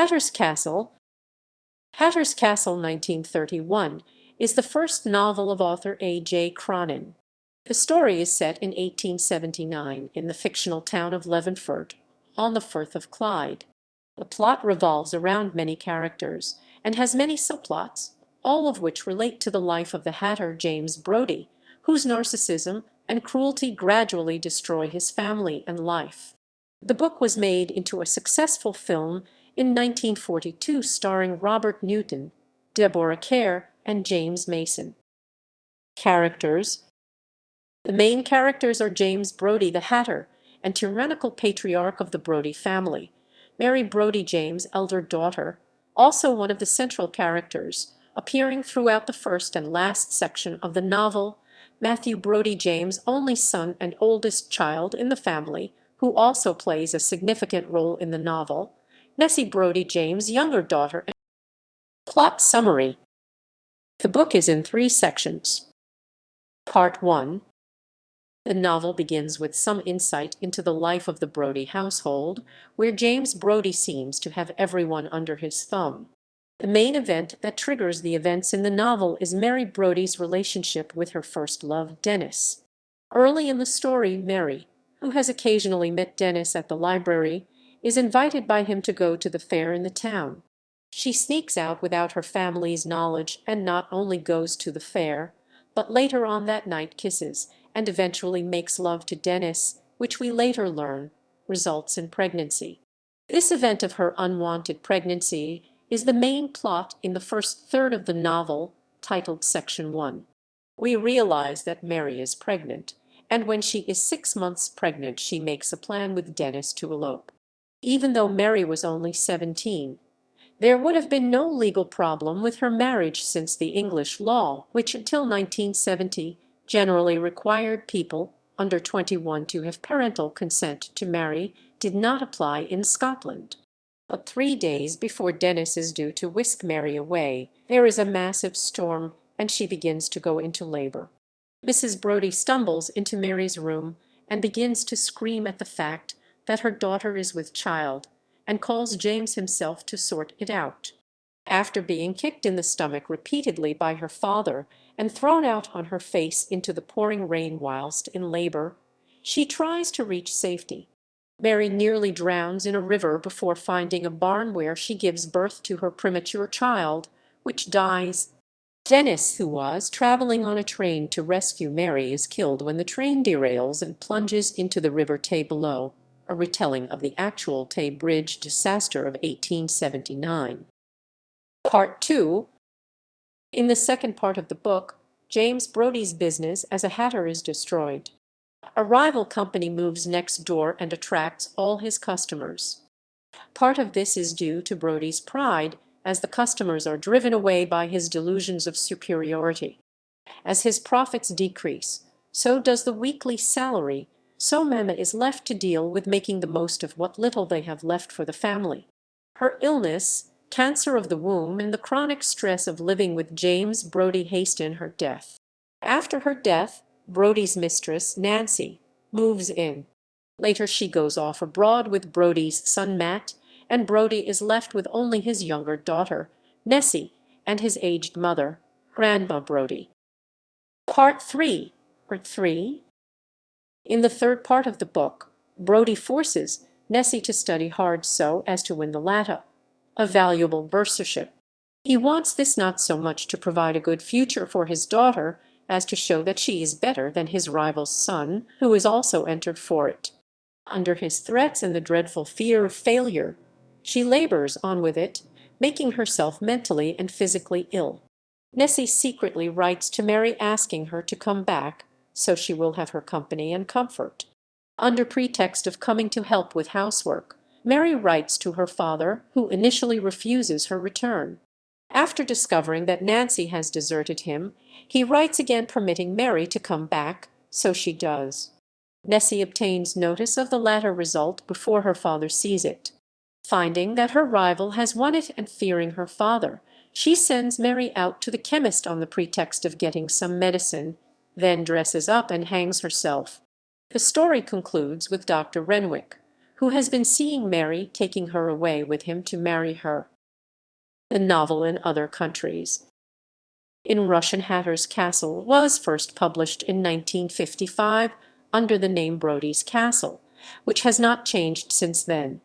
Hatter's Castle. Hatter's Castle 1931 is the first novel of author A.J. Cronin. The story is set in 1879 in the fictional town of Levenford, on the Firth of Clyde. The plot revolves around many characters and has many subplots, all of which relate to the life of the hatter James Brodie, whose narcissism and cruelty gradually destroy his family and life. The book was made into a successful film in 1942 starring Robert Newton, Deborah Kerr, and James Mason. Characters. The main characters are James Brodie the Hatter and tyrannical patriarch of the Brodie family, Mary Brodie James' elder daughter, also one of the central characters, appearing throughout the first and last section of the novel, Matthew Brodie James' only son and oldest child in the family, who also plays a significant role in the novel, Nessie Brodie James' younger daughter. Plot summary. The book is in 3 sections. Part 1. The novel begins with some insight into the life of the Brodie household, where James Brodie seems to have everyone under his thumb. The main event that triggers the events in the novel is Mary Brodie's relationship with her first love, Dennis. Early in the story, Mary, who has occasionally met Dennis at the library, is invited by him to go to the fair in the town. She sneaks out without her family's knowledge and not only goes to the fair, but later on that night kisses and eventually makes love to Dennis, which we later learn results in pregnancy. This event of her unwanted pregnancy is the main plot in the first third of the novel, titled Section 1. We realize that Mary is pregnant, and when she is 6 months pregnant she makes a plan with Dennis to elope. Even though Mary was only 17, there would have been no legal problem with her marriage since the English law, which until 1970 generally required people under 21 to have parental consent to marry, did not apply in Scotland. But 3 days before Dennis is due to whisk Mary away, there is a massive storm and she begins to go into labor. Mrs. Brodie stumbles into Mary's room and begins to scream at the fact that her daughter is with child, and calls James himself to sort it out. After being kicked in the stomach repeatedly by her father and thrown out on her face into the pouring rain whilst in labor, she tries to reach safety. Mary nearly drowns in a river before finding a barn where she gives birth to her premature child, which dies. Dennis, who was traveling on a train to rescue Mary, is killed when the train derails and plunges into the River Tay below, a retelling of the actual Tay Bridge disaster of 1879. Part 2. In the second part of the book, James Brodie's business as a hatter is destroyed. A rival company moves next door and attracts all his customers. Part of this is due to Brodie's pride, as the customers are driven away by his delusions of superiority. As his profits decrease, so does the weekly salary, so Mama is left to deal with making the most of what little they have left for the family. Her illness, cancer of the womb, and the chronic stress of living with James Brodie hasten her death. After her death, Brodie's mistress, Nancy, moves in. Later she goes off abroad with Brodie's son Matt, and Brodie is left with only his younger daughter, Nessie, and his aged mother, Grandma Brodie. Part 3. In the third part of the book, Brodie forces Nessie to study hard so as to win the LATA, a valuable bursarship. He wants this not so much to provide a good future for his daughter as to show that she is better than his rival's son, who is also entered for it. Under his threats and the dreadful fear of failure, she labors on with it, making herself mentally and physically ill. Nessie secretly writes to Mary asking her to come back, so she will have her company and comfort. Under pretext of coming to help with housework, Mary writes to her father, who initially refuses her return. After discovering that Nancy has deserted him, he writes again permitting Mary to come back, so she does. Nessie obtains notice of the latter result before her father sees it. Finding that her rival has won it and fearing her father, she sends Mary out to the chemist on the pretext of getting some medicine, then dresses up and hangs herself. The story concludes with Dr. Renwick, who has been seeing Mary, taking her away with him to marry her. The novel in other countries. In Russian, Hatter's Castle was first published in 1955 under the name Brodie's Castle, which has not changed since then.